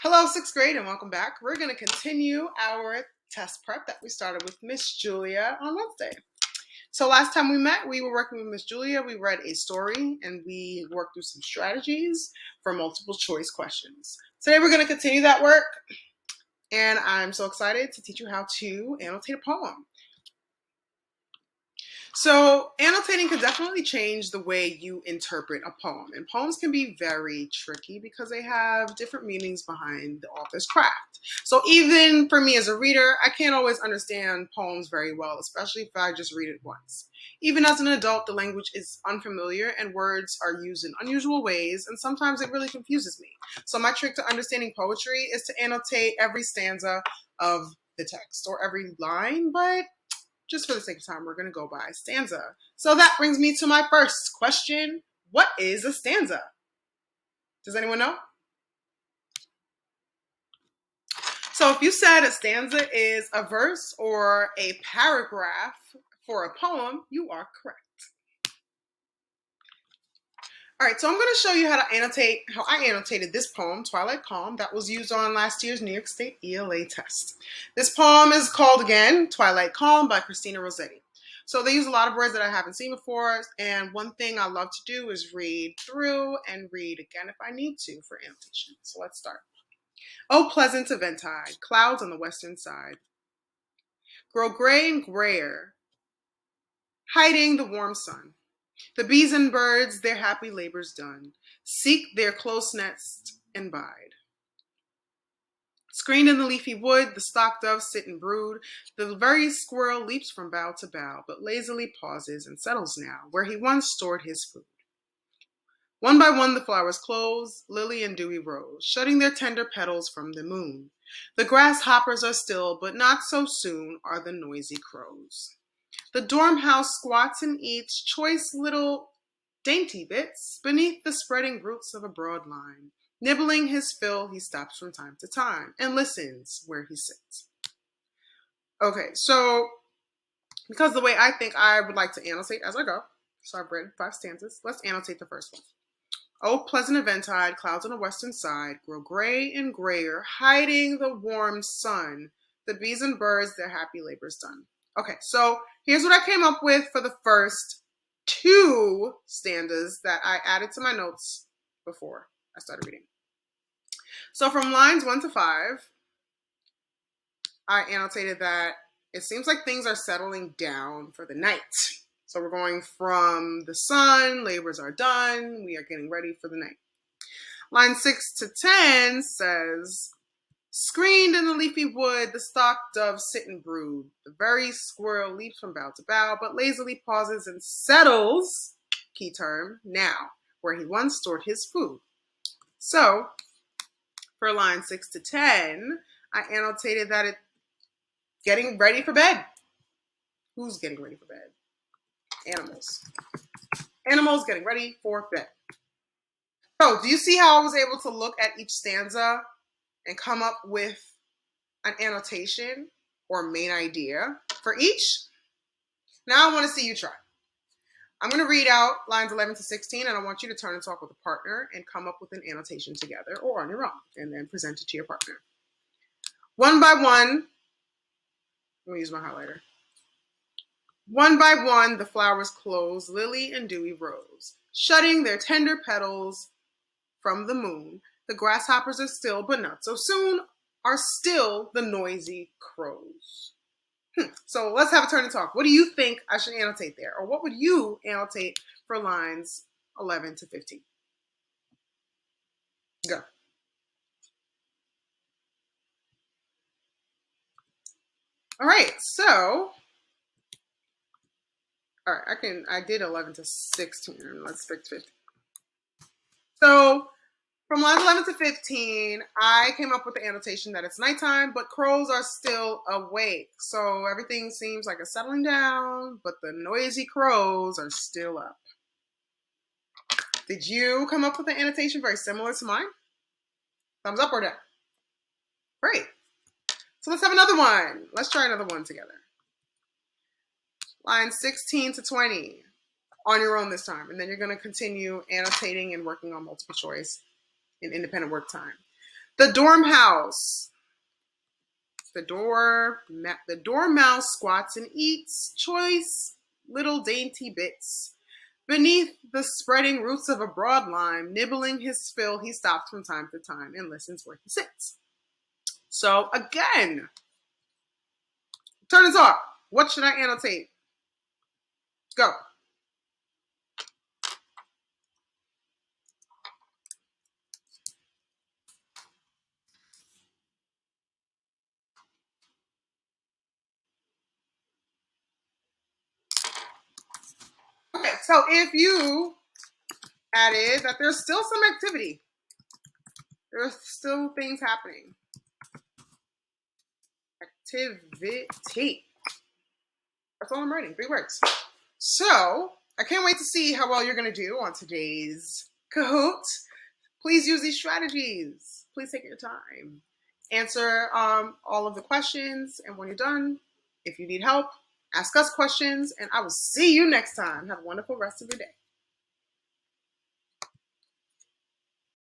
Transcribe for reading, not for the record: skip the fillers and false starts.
Hello, sixth grade, and welcome back. We're going to continue our test prep that we started with Miss Julia on Wednesday. So last time we met, we were working with Miss Julia. We read a story and we worked through some strategies for multiple choice questions. Today we're going to continue that work, and I'm so excited to teach you how to annotate a poem. So annotating can definitely change the way you interpret a poem. And poems can be very tricky because they have different meanings behind the author's craft. So even for me as a reader, I can't always understand poems very well, especially if I just read it once. Even as an adult, the language is unfamiliar and words are used in unusual ways, and sometimes it really confuses me. So my trick to understanding poetry is to annotate every stanza of the text or every line, but just for the sake of time, we're going to go by stanza. So that brings me to my first question. What is a stanza? Does anyone know? So if you said a stanza is a verse or a paragraph for a poem, you are correct. All right, so I'm going to show you how I annotated this poem, Twilight Calm, that was used on last year's New York State ELA test. This poem is called, again, Twilight Calm by Christina Rossetti. So they use a lot of words that I haven't seen before, and one thing I love to do is read through and read again if I need to for annotation. So let's start. Oh, pleasant eventide, clouds on the western side grow gray and grayer, hiding the warm sun. The bees and birds, their happy labors done, seek their close nest and bide. Screened in the leafy wood, the stock doves sit and brood. The very squirrel leaps from bough to bough, but lazily pauses and settles now, where he once stored his food. One by one the flowers close, lily and dewy rose, shutting their tender petals from the moon. The grasshoppers are still, but not so soon are the noisy crows. The dormouse squats and eats choice little dainty bits beneath the spreading roots of a broad lime. Nibbling his fill, he stops from time to time and listens where he sits. Okay, so because the way I think I would like to annotate as I go, so I've read 5 stanzas, let's annotate the first one. Oh, pleasant eventide, clouds on the western side grow gray and grayer, hiding the warm sun. The bees and birds, their happy labors done. Okay, so here's what I came up with for the first 2 stanzas that I added to my notes before I started reading. So from lines 1 to 5, I annotated that it seems like things are settling down for the night. So we're going from the sun, labors are done, we are getting ready for the night. Line 6 to 10 says, screened in the leafy wood, the stock doves sit and brood. The very squirrel leaps from bough to bough, but lazily pauses and settles, key term, now, where he once stored his food. So, for line 6 to 10, I annotated that it's getting ready for bed. Who's getting ready for bed? Animals. Animals getting ready for bed. So, do you see how I was able to look at each stanza and come up with an annotation or main idea for each? Now I want to see you try. I'm going to read out lines 11 to 16, and I want you to turn and talk with a partner and come up with an annotation together or on your own, and then present it to your partner. One by one, let me use my highlighter. One by one, the flowers close, lily and dewy rose, shutting their tender petals from the moon. The grasshoppers are still, but not so soon, are still the noisy crows. So let's have a turn and talk. What do you think I should annotate there? Or what would you annotate for lines 11 to 15? Go. All right, so, all right, I did 11 to 16. Let's stick to 15. So from lines 11 to 15, I came up with the annotation that it's nighttime, but crows are still awake. So everything seems like it's settling down, but the noisy crows are still up. Did you come up with an annotation very similar to mine? Thumbs up or down? Great. So let's have another one. Let's try another one together. Lines 16 to 20 on your own this time. And then you're going to continue annotating and working on multiple choice in independent work time. The dormouse. The dormouse squats and eats choice little dainty bits. Beneath the spreading roots of a broad lime, nibbling his fill, he stops from time to time and listens where he sits. So again, turn and talk. What should I annotate? Go. Okay, so if you added that there's still some activity, there's still things happening. Activity. That's all I'm writing, 3 words. So I can't wait to see how well you're going to do on today's Kahoot. Please use these strategies. Please take your time. Answer all of the questions, and when you're done, if you need help, ask us questions, and I will see you next time. Have a wonderful rest of your day.